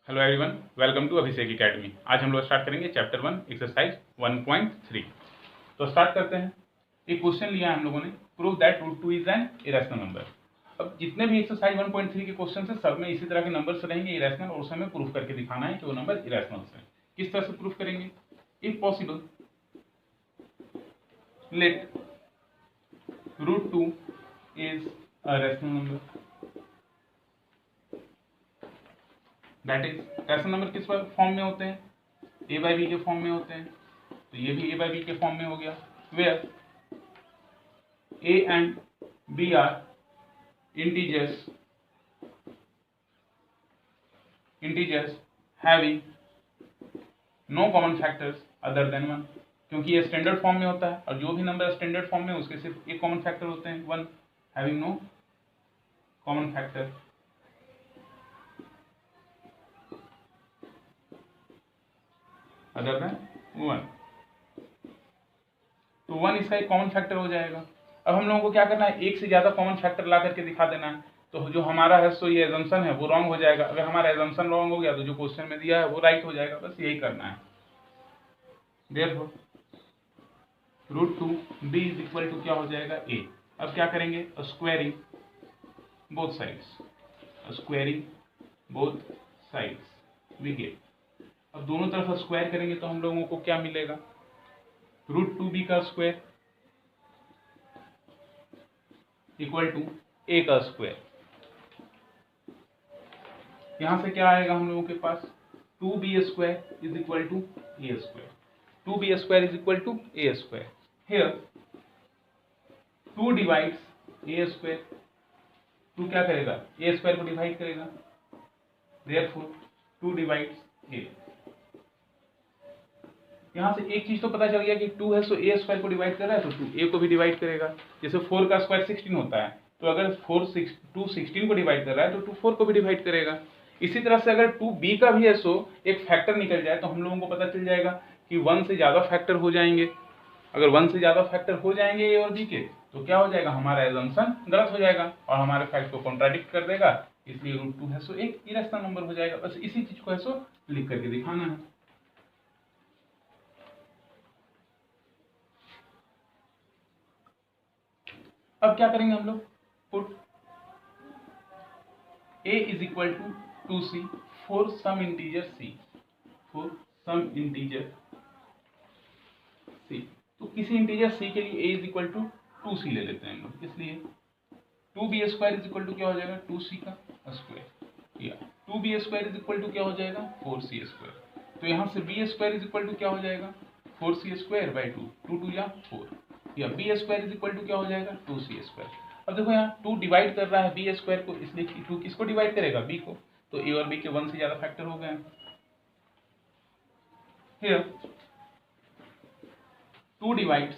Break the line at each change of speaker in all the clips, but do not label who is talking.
Hello everyone, welcome to Abhishek Academy. आज हम लोग स्टार्ट करेंगे चैप्टर 1 एक्सरसाइज 1.3। तो स्टार्ट करते हैं। एक क्वेश्चन लिया है हम लोगों ने, prove that root 2 is an irrational number. अब जितने भी एक्सरसाइज 1.3 के क्वेश्चन है सब में इसी तरह के नंबर्स रहेंगे इरेशनल, और उसे हमें प्रूफ करके दिखाना है कि वो नंबर इरेशनल है। किस तरह से प्रूफ करेंगे? If possible let root 2 is a rational number. That is rational number किस फॉर्म में होते हैं? ए बाई बी के फॉर्म में होते हैं। तो ये भी ए बाई बी के फॉर्म में हो गया, where a and b are integers having no common factors other than 1। क्योंकि ये स्टैंडर्ड फॉर्म में होता है और जो भी नंबर स्टैंडर्ड फॉर्म में उसके सिर्फ एक कॉमन फैक्टर होते हैं 1, having no common factor other than 1। तो 1 इसका एक कॉमन फैक्टर हो जाएगा। अब हम लोगों को क्या करना है, एक से ज्यादा कॉमन फैक्टर ला करके दिखा देना है। तो जो हमारा है सो ये एजम्पशन है वो रॉन्ग हो जाएगा। अगर हमारा एजम्पशन रॉन्ग हो गया तो जो क्वेश्चन में दिया है वो राइट हो जाएगा। बस यही करना है। Therefore root 2 b is equal to क्या हो जाएगा, ए। अब क्या करेंगे, squaring both sides, squaring both sides we get. अब दोनों तरफ स्क्वायर करेंगे तो हम लोगों को क्या मिलेगा, रूट 2 बी का स्क्वायर इक्वल टू ए का स्क्वायर। यहां से क्या आएगा हम लोगों के पास, 2b square is equal to a square. 2b square is equal to a square. Here 2 divides a square. 2 क्या करेगा, ए स्क्वायर को डिवाइड करेगा। Therefore 2 divides a. यहां से एक चीज तो पता चल गया कि 2 है सो ए स्क्वायर को डिवाइड कर रहा है तो 2 ए को भी डिवाइड करेगा। जैसे 4 का स्क्वायर 16 होता है, तो अगर 2 16 को डिवाइड कर रहा है तो 2 4 को भी डिवाइड करेगा। इसी तरह से अगर 2b का भी है सो एक फैक्टर निकल जाए तो हम लोगों को पता चल जाएगा कि 1 से ज्यादा फैक्टर हो जाएंगे। अगर 1 से ज्यादा फैक्टर हो जाएंगे ए और बी के तो क्या हो जाएगा, हमारा एजम्पशन गलत हो जाएगा और हमारे फैक्ट को कॉन्ट्राडिक्ट कर देगा। इसलिए रूट 2 है सो एक इरेशनल नंबर हो जाएगा। बस इसी चीज को है सो लिख करके दिखाना है। अब क्या करेंगे हम लोग, put a is equal to 2c for some integer c, for some integer c। तो किसी इंटीजर c के लिए a is equal to 2c ले लेते हैं हम लोग। इसलिए 2b square is equal to क्या हो जाएगा, 2c का स्क्वायर, या 2b square is equal to क्या हो जाएगा, 4c स्क्वायर। तो यहाँ से b square is equal to क्या हो जाएगा, 4c स्क्वायर बाई 2, 2 2 या 4, या b square is equal to क्या हो जाएगा, 2c स्क्वायर। अब देखो यहाँ 2 डिवाइड कर रहा है b स्क्वायर को, इसलिए 2 किसको डिवाइड करेगा, b को। तो a और b के 1 से ज्यादा फैक्टर हो गए। Here 2 divides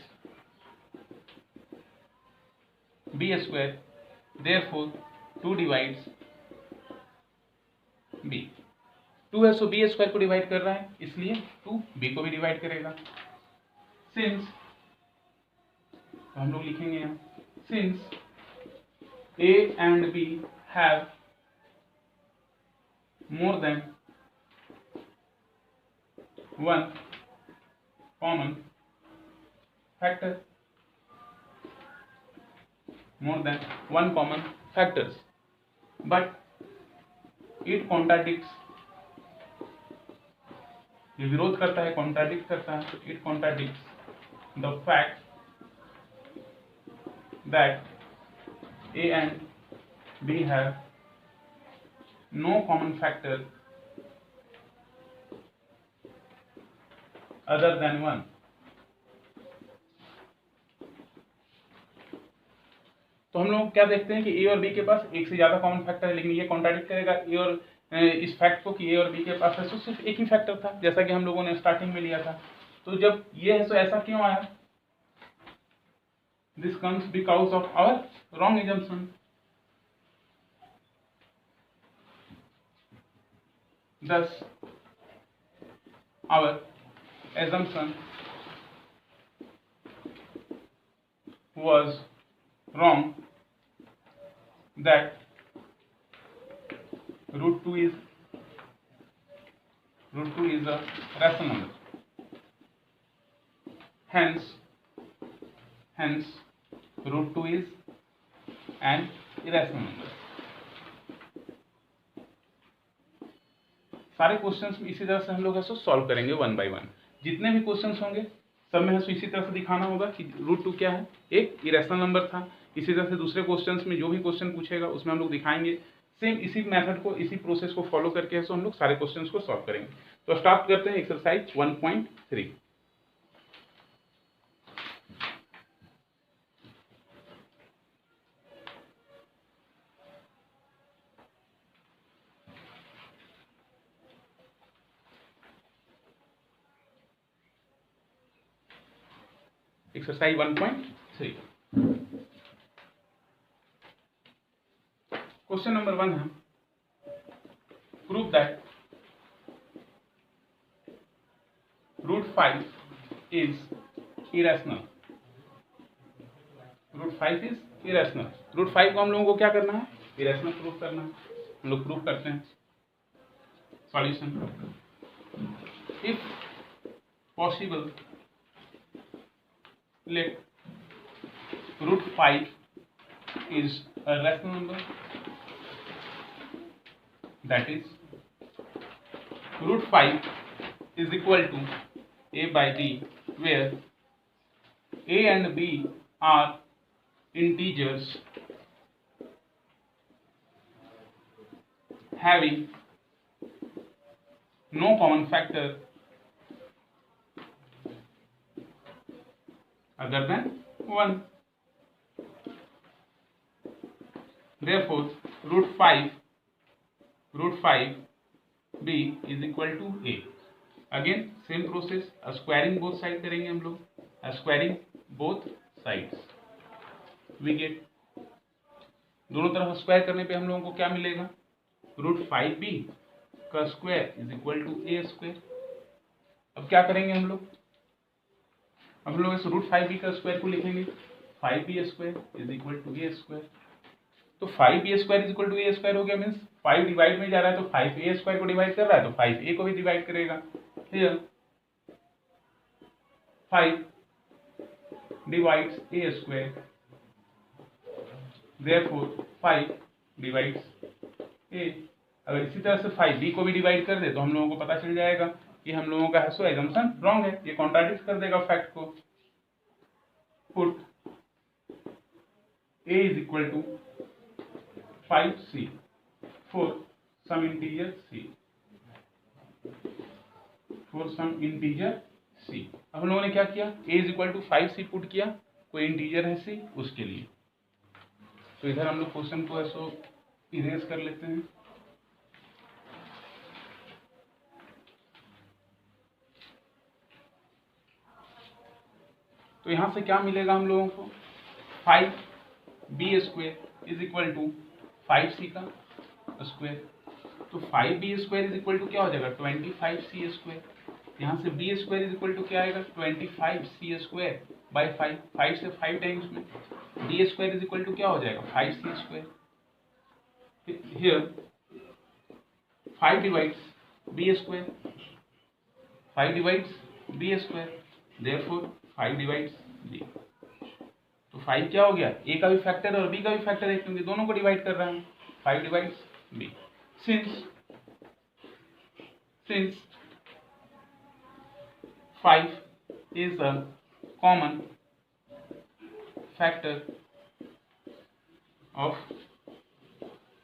b square, therefore 2 divides b। 2 है सो b स्क्वायर को डिवाइड कर रहा है, इसलिए 2 b को भी डिवाइड करेगा। सिंस, तो हम लोग लिखेंगे यहाँ, since a and b have more than one common factor, more than one common factors, but it contradicts, ये विरोध करता है, कॉन्ट्राडिक्ट करता है, it contradicts the fact that a and b have no common factor other than 1। तो हम लोग क्या देखते हैं कि ए और बी के पास एक से ज्यादा कॉमन फैक्टर है, लेकिन ये कॉन्ट्राडिक्ट करेगा ए और इस फैक्ट को कि ए और बी के पास है तो सिर्फ एक ही फैक्टर था, जैसा कि हम लोगों ने स्टार्टिंग में लिया था। तो जब ये है तो ऐसा क्यों आया, this comes because of our wrong assumption. Thus, our assumption was wrong that root 2 is root 2 is a rational number. Hence root 2 is an irrational number. सारे क्वेश्चंस इसी तरह से हम लोग ऐसे सॉल्व करेंगे वन बाय वन। जितने भी क्वेश्चंस होंगे सब में इसी तरह से दिखाना होगा कि रूट 2 क्या है, एक इरेशनल नंबर था। इसी तरह से दूसरे क्वेश्चंस में जो भी क्वेश्चन पूछेगा उसमें हम लोग दिखाएंगे, सेम इसी मेथड को, इसी प्रोसेस को फॉलो करके हम लोग सारे क्वेश्चंस को सॉल्व करेंगे। तो स्टार्ट करते हैं एक्सरसाइज 1.3। एक्सरसाइज 1.3 क्वेश्चन नंबर 1 है, prove that root 5 is irrational. Root 5 is irrational. Root 5 को हम लोगों को क्या करना है, इरेशनल प्रूव करना है। हम लोग प्रूव करते हैं। Solution, if possible let root 5 is a rational number, that is root 5 is equal to a by b, where a and b are integers having no common factor other than 1. Therefore, root 5b is equal to a. Again, same process, squaring both sides करेंगे हम लोग, squaring both sides. We get, दोनों तरफ square करने पे हम लोगों को क्या मिलेगा, रूट 5b का square is equal to a square. अब क्या करेंगे हम लोग, हम लोग इस रूट 5b का स्क्वायर को लिखेंगे, 5b square is equal to a square. तो 5b square is equal to a square हो गया, मीन्स 5 डिवाइड में जा रहा है तो 5a स्क्वायर को डिवाइड कर रहा है तो 5a को भी डिवाइड करेगा। Here 5 divides a square, therefore 5 divides a। अगर इसी तरह से 5b को भी डिवाइड कर दे तो हम लोगों को पता चल जाएगा कि हम लोगों का सो एजम्पशन रॉन्ग है, ये कॉन्ट्राडिक्ट कर देगा फैक्ट को। Put a is equal to 5c for some integer c, for some integer c। अब हम लोगों ने क्या किया, a is equal to 5c put किया, कोई इंटीजर है c उसके लिए। तो इधर हम लोग क्वेश्चन को ऐसो इरेज कर लेते हैं। तो यहां से क्या मिलेगा हम लोगों को, 5b square is equal to 5c का स्क्वायर। तो 5b square is equal to क्या हो जाएगा, 25c स्क्वायर। यहाँ से b square is equal to क्या आएगा, 25c स्क्वायर बाई 5, 5 से 5 टाइम्स में b square is equal to क्या हो जाएगा, 5c square. Here 5 divides b square, 5 divides b square, therefore 5 divides b। तो 5 क्या हो गया, a का भी फैक्टर और b का भी फैक्टर है क्योंकि दोनों को डिवाइड कर रहा है। 5 divides b। Since 5 is a common factor of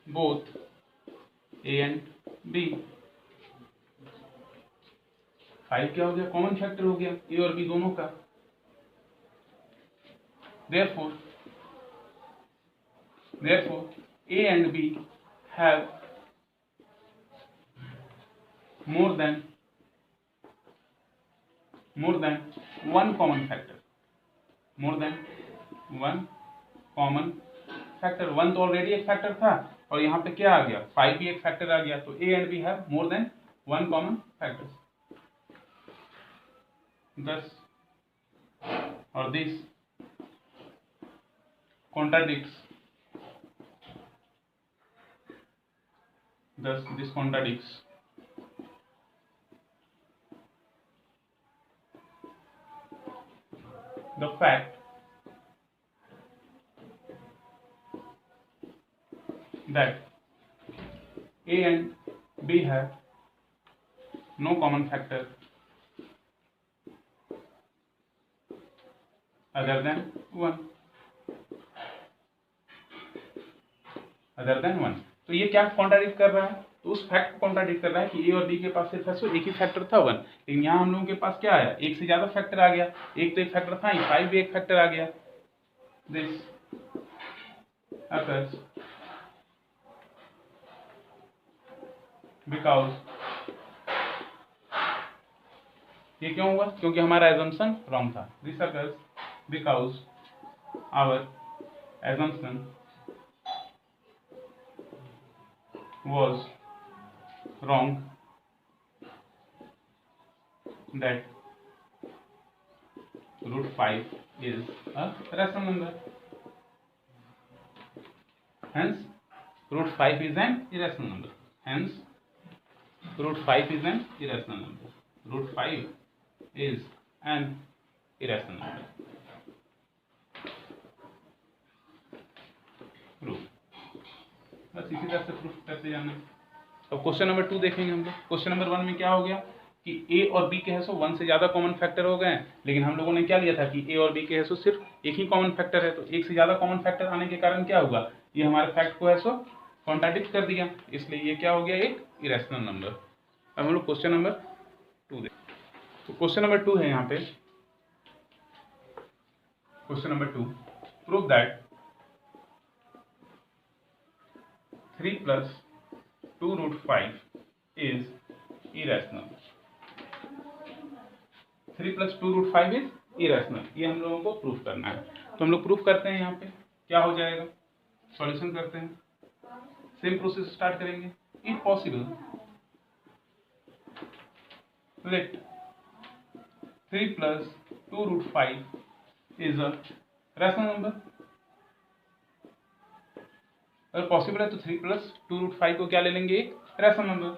both a and b। 5 क्या हो गया, कॉमन फैक्टर हो गया a और b दोनों का। Therefore a and b have more than one common factor, more than one common factor। One तो already एक फैक्टर था और यहाँ पे क्या आ गया, 5 भी एक फैक्टर आ गया। तो a and b have more than one common factor। thus और this contradicts, thus this contradicts the fact that A and B have no common factor other than 1. तो ये क्या कॉन्ट्राडिक्ट कर रहा है? तो उस फैक्ट को कॉन्ट्राडिक्ट कर रहा है कि ए और बी के पास सिर्फ एक ही फैक्टर था 1, लेकिन यहाँ हम लोगों के पास क्या आया? एक से ज्यादा फैक्टर आ गया। एक तो एक फैक्टर था ही, 5 भी एक फैक्टर आ गया। दिस occurs बिकॉज, ये क्यों हुआ? क्योंकि हमारा एजम्पशन रॉन्ग था। This occurs because our assumption was wrong that root 5 is a rational number. Hence, root 5 is an irrational number. Hence, root 5 is an irrational number. Root 5 is an irrational number. Proof. बस इसी तरह से proof करते जाना। अब question number 2 देखेंगे हम लोग। क्वेश्चन नंबर 1 में क्या हो गया कि ए और बी के हेसो 1 से ज्यादा कॉमन फैक्टर हो गए हैं, लेकिन हम लोगों ने क्या लिया था कि ए और बी के हेसो सिर्फ एक ही कॉमन फैक्टर है। तो एक से ज्यादा कॉमन फैक्टर आने के कारण क्या हुआ? ये हमारे फैक्ट को हेसो कॉन्ट्राडिक्ट कर दिया, इसलिए ये क्या हो गया? एक इरेशनल नंबर। अब हम लोग क्वेश्चन नंबर 2 देखें। तो क्वेश्चन नंबर 2 है यहाँ पे, question number 2, prove that 3 plus 2 root 5 is irrational. 3 plus 2 root 5 is irrational. ये हम लोगों को प्रूफ करना है। तो हम लोग प्रूफ करते हैं। यहाँ पे क्या हो जाएगा? सॉल्यूशन करते हैं, सेम प्रोसेस स्टार्ट करेंगे। If possible late 3 plus 2 root 5 is a rational number। अगर पॉसिबल है तो 3 plus 2 root 5 को क्या ले लेंगे? एक rational number.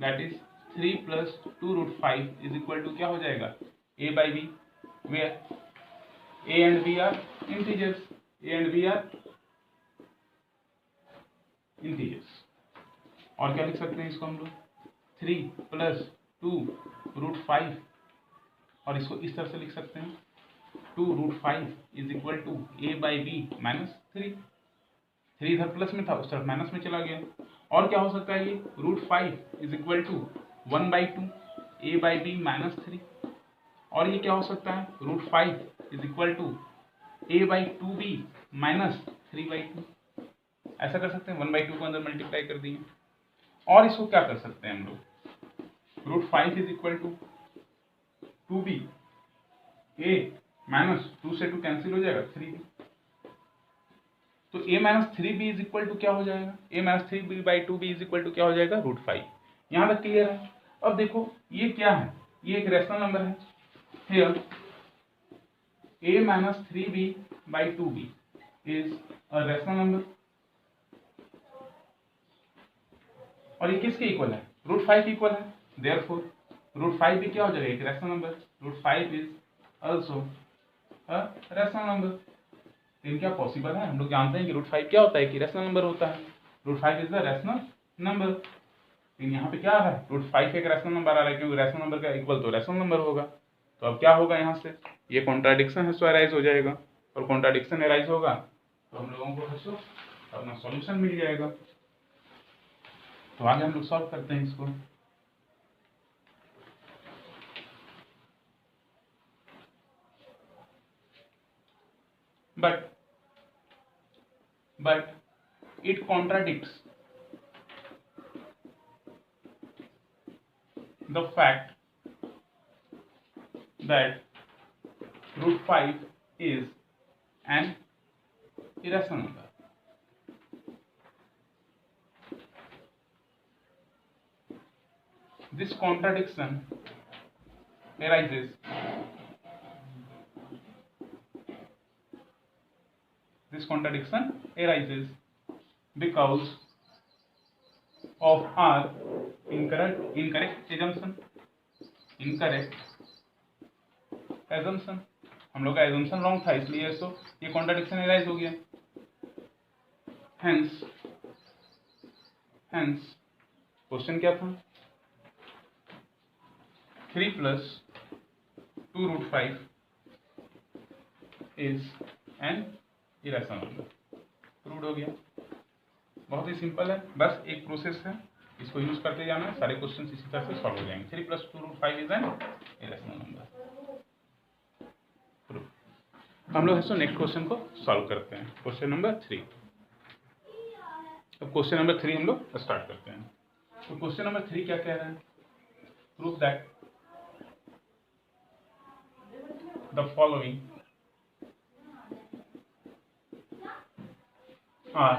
That is 3 plus 2 root 5 is equal to क्या हो जाएगा? a by b, where a and b are integers. और क्या लिख सकते हैं इसको हम लोग? 3 plus 2 root 5, और इसको इस तरह से लिख सकते हैं 2 root 5 is equal to a by b minus 3। 3 इधर प्लस में था, उस तरफ माइनस में चला गया। और क्या हो सकता है? ये root 5 is equal to 1/2 a by b minus 3। और ये क्या हो सकता है? Root 5 is equal to a by 2b minus 3/2। ऐसा कर सकते हैं, 1/2 को अंदर मल्टीप्लाई कर दिए। और इसको क्या कर सकते हैं हम लोग? Root 5 is equal to 2b, a minus 2 से 2 कैंसिल हो जाएगा, 3b। तो a minus 3b is equal to क्या हो जाएगा? a minus 3b by 2b is equal to क्या हो जाएगा? रूट 5। यहाँ तक क्लियर है? अब देखो ये क्या है? ये एक रैशनल नंबर है। Here a minus 3b by 2b is a rational number. और ये किसके इक्वल है? रूट 5 इक्वल है। देयरफॉर रूट 5 भी क्या हो जाएगा? एक rational number. Root 5 is also a rational number. लेकिन क्या पॉसिबल है? हम लोग जानते हैं कि रूट 5 क्या होता है? कि रैशनल नंबर होता है। Root 5 is the rational number. लेकिन यहाँ पे क्या आ रहा है? रूट 5 एक रैशनल नंबर आ रहा है, क्योंकि रैशनल नंबर का इक्वल तो रैशनल नंबर होगा। तो अब क्या होगा? यहाँ से ये कॉन्ट्राडिक्शन है सो अराइज हो जाएगा, और कॉन्ट्राडिक्शन अराइज होगा तो हम लोगों को हंसो अपना सॉल्यूशन मिल जाएगा। तो आगे हम लोग सॉल्व करते हैं इसको। but it contradicts the fact that root 5 is an irrational number. This contradiction arises because of our incorrect assumption. Incorrect assumption, हम लोग का एजम्पशन रॉन्ग था, इसलिए सो ये कॉन्ट्राडिक्शन एराइज हो गया। हेंस क्वेश्चन क्या था, 3 + 2√5 is an irrational number. Prove हो गया, बहुत ही सिंपल है, बस एक प्रोसेस है, इसको यूज करते जाना है, सारे क्वेश्चन इसी तरह से सॉल्व हो जाएंगे। 3 + 2√5 इज एन इरेशनल नंबर। हम लोग इसको नेक्स्ट क्वेश्चन को सॉल्व करते हैं, क्वेश्चन नंबर 3। अब क्वेश्चन नंबर 3 हम लोग स्टार्ट करते हैं। तो क्वेश्चन नंबर 3 क्या कह रहा है, prove that the following are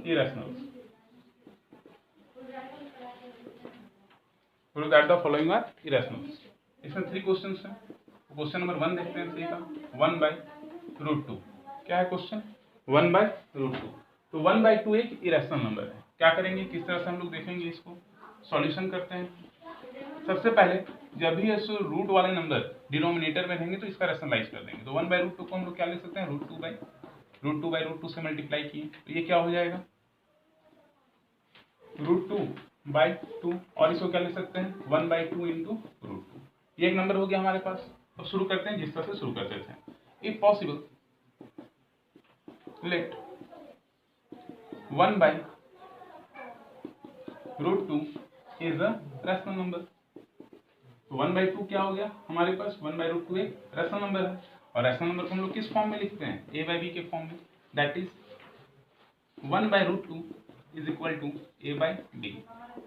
irrational. Prove that the following are irrational. इसमें 3 क्वेश्चन हैं। क्वेश्चन नंबर 1 देखते हैं 3 का, 1/√2। क्या है क्वेश्चन, 1/√2। तो 1/2 एक इरेशनल नंबर है। क्या करेंगे, किस तरह से हम लोग देखेंगे, इसको सॉल्यूशन करते हैं। सबसे पहले जब भी ऐसे रूट वाले नंबर डिनोमिनेटर में रहेंगे तो इसका रेशनलाइज कर देंगे। तो 1/√2 को हम लोग क्या लिख सकते हैं, √2/√2 से मल्टीप्लाई किए तो ये क्या हो जाएगा, √2/2, और इसको क्या लिख सकते हैं, 1/2 × √2। ये एक नंबर हो गया हमारे पास। तो शुरू करते हैं जिस तरह से शुरू करते थे। If possible late 1/√2 is a rational number. तो 1/2 क्या हो गया हमारे पास, 1/√2 एक रैशनल नंबर है। और रैशनल नंबर को हम लोग किस फॉर्म में लिखते हैं, a/b के फॉर्म में। That is 1/√2 is equal to a/b।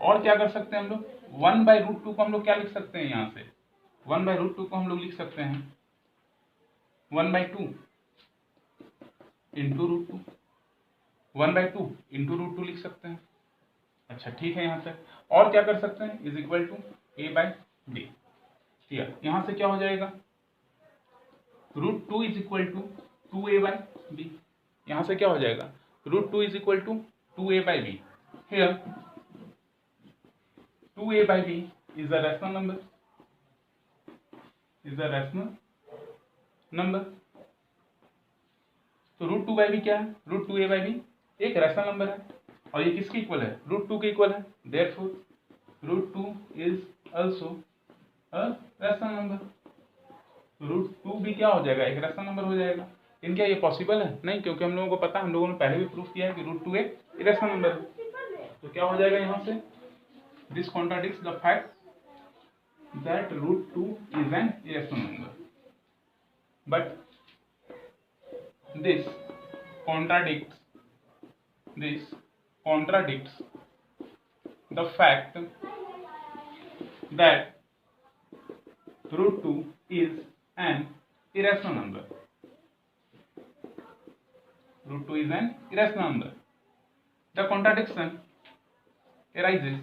और क्या कर सकते हैं हम लोग, 1/√2 को हम लोग क्या लिख सकते हैं, यहाँ से 1/√2 को हम लोग लिख सकते हैं 1/2 × √2, 1/2 × √2 लिख सकते हैं। अच्छा ठीक है, यहाँ से और क्या कर सकते हैं, इज इक्वल टू a/b। यहाँ से क्या हो जाएगा, √2 इज इक्वल टू 2a/b। यहाँ से क्या हो जाएगा, √2 is equal to 2a/b। Here 2a/b is a rational number, तो √2/b क्या है, √2a/b एक रैशनल नंबर है, और ये किसके इक्वल है, √2 के इक्वल है। Therefore √2 is also a rational number. √2 भी क्या हो जाएगा, एक रैशनल नंबर हो जाएगा। लेकिन क्या ये पॉसिबल है, नहीं, क्योंकि हम लोगों को पता है, हम लोगों ने पहले भी प्रूफ किया है कि √2 एक इरेशनल नंबर है। तो क्या हो जाएगा यहाँ से, this contradicts the fact that √2 is an irrational number, but this contradicts the fact that √2 is an irrational number. √2 is an irrational number. The contradiction arises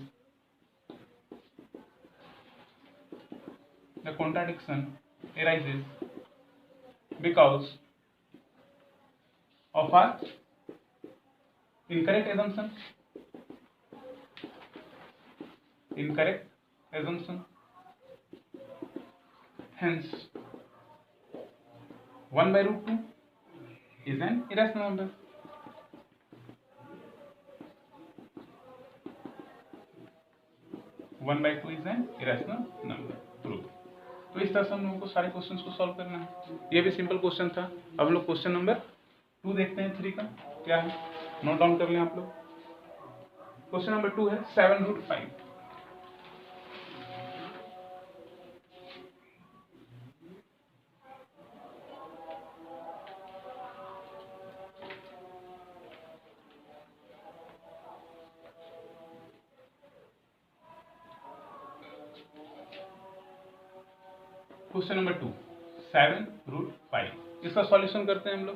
because of our incorrect assumption. Hence 1/√2 is an irrational number. Proof. तो इस तरह से हम लोगों को सारे questions को solve करना है। ये भी सिंपल क्वेश्चन था। अब हम लोग क्वेश्चन नंबर 2 देखते हैं 3 का क्या है, नोट डाउन कर लें आप लोग। क्वेश्चन नंबर 2 है 7√5। Question number 2 7√5। इसका सॉल्यूशन करते हैं हम लोग।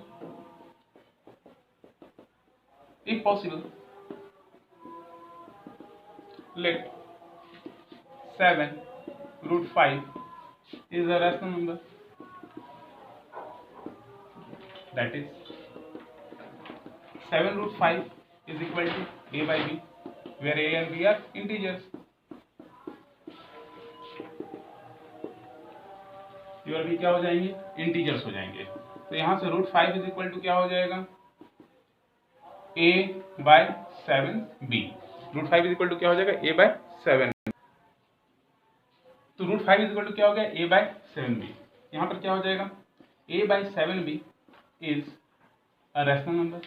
If possible late 7√5 is a rational number, that is 7√5 is equal to a/b, where a and b are integers. ए और बी क्या हो जाएंगे, इंटीजर्स हो जाएंगे। तो यहाँ से √5 इज इक्वल टू क्या हो जाएगा, a/7b। √5 इज इक्वल टू क्या हो जाएगा, a/7। तो √5 इज इक्वल टू क्या हो गया, a/7b। यहाँ पर क्या हो जाएगा, a/7b is a rational number.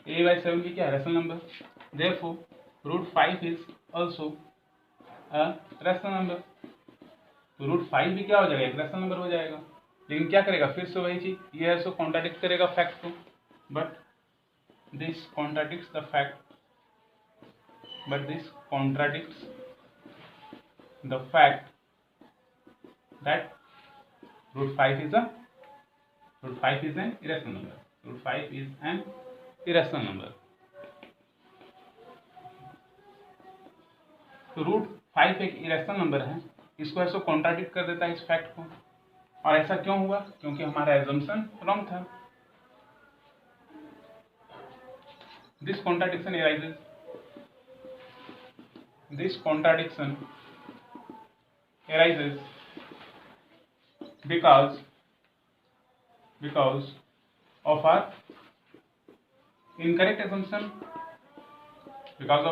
a/7b क्या है, rational number. Therefore √5 is also a rational number. तो √5 भी क्या हो जाएगा, एक रैशनल नंबर हो जाएगा। लेकिन क्या करेगा, फिर से वही चीज, ये है सो कॉन्ट्राडिक्ट करेगा फैक्ट को, but this contradicts the fact, the fact that √5 is an irrational number. √5 is an irrational number. तो √5 एक इरेशनल नंबर है, इसको ऐसा कॉन्ट्राडिक्ट कर देता है इस फैक्ट को। और ऐसा क्यों हुआ, क्योंकि हमारा एजम्पशन रॉन्ग था। This contradiction arises because of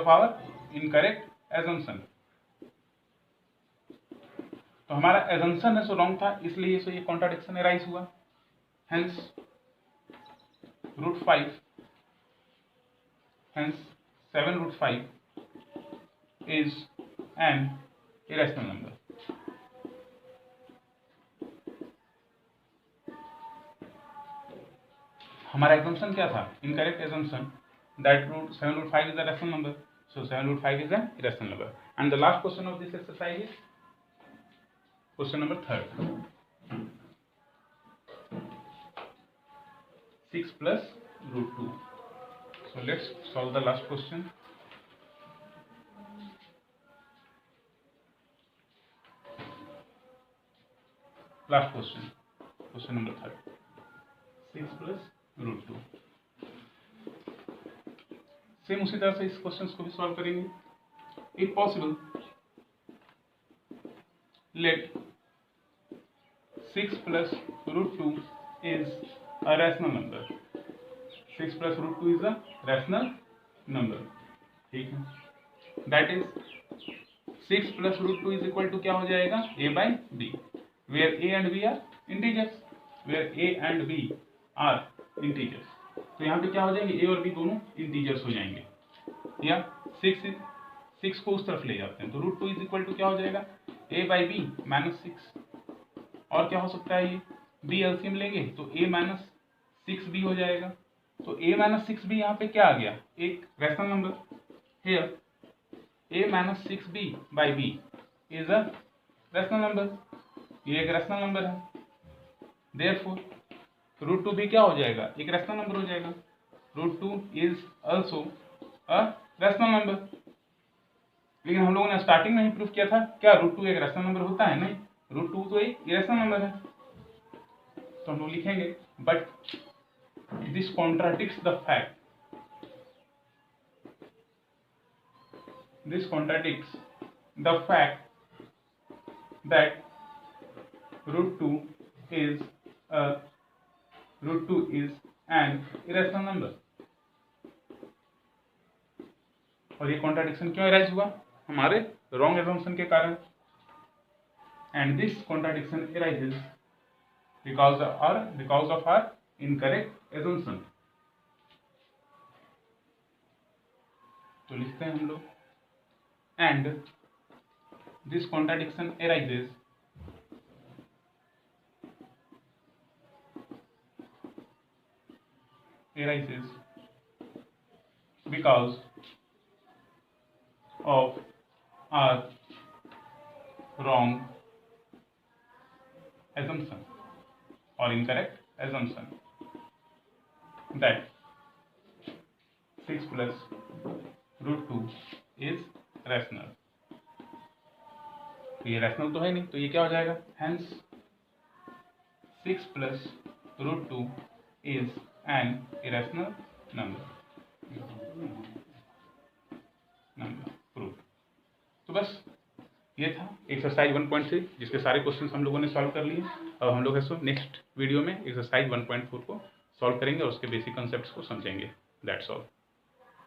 our incorrect assumption, तो हमारा एजम्पशन है सो रॉन्ग था, इसलिए सो ये कॉन्ट्राडिक्शन अराइज हुआ। Hence √5 7√5 is an irrational number. हमारा एजम्पशन क्या था, incorrect assumption, that 7/5 is a rational number, so 7/5 is an irrational number. And the last question of this exercise is question number 3, 6 plus √2. So let's solve the last question. Last question number 3, 6 plus √2। Same उसी तरह से इस question को भी solve करेंगे। If possible late 6 plus √2 is a rational number। 6 plus √2 is a rational number, ठीक है। That is 6 plus √2 is equal to क्या हो जाएगा, a/b, where a and b are integers, तो यहाँ पे क्या हो जाएंगे, a और b दोनों इंटीजर्स हो जाएंगे, या 6 को उस तरफ ले जाते हैं, तो √2 इज इक्वल टू क्या हो जाएगा, a/b -6। और क्या हो सकता है, ये b एलसीएम लेंगे तो a-6b हो जाएगा। तो a-6b यहाँ पे क्या आ गया, एक rational number. Here a-6b/b is a rational number, ये एक रैशनल नंबर है। देयरफॉर √2 भी क्या हो जाएगा, एक रैशनल नंबर हो जाएगा। √2 is also a rational number. लेकिन हम लोगों ने स्टार्टिंग में ही प्रूफ किया था क्या, √2 एक रैशनल नंबर होता है, नहीं, √2 तो एक इरेशनल नंबर है। तो हम लोग लिखेंगे but this contradicts the fact, that √2 is an irrational number। और ये कॉन्ट्राडिक्शन क्यों अराइज हुआ, हमारे रॉन्ग एजम्पशन के कारण। And this contradiction arises because of our incorrect assumption। तो लिखते हैं हम लोग, and this contradiction arises because of our wrong assumption or incorrect assumption that 6 plus √2 is rational। तो ये रैशनल तो है नहीं, तो ये क्या हो जाएगा, hence 6 plus √2 is an irrational number proof. तो बस ये था एक्सरसाइज 1.3 जिसके सारे क्वेश्चन हम लोगों ने सॉल्व कर लिए। अब हम लोग इसको नेक्स्ट वीडियो में एक्सरसाइज 1.4 को सॉल्व करेंगे और उसके बेसिक कॉन्सेप्ट्स को समझेंगे। That's all.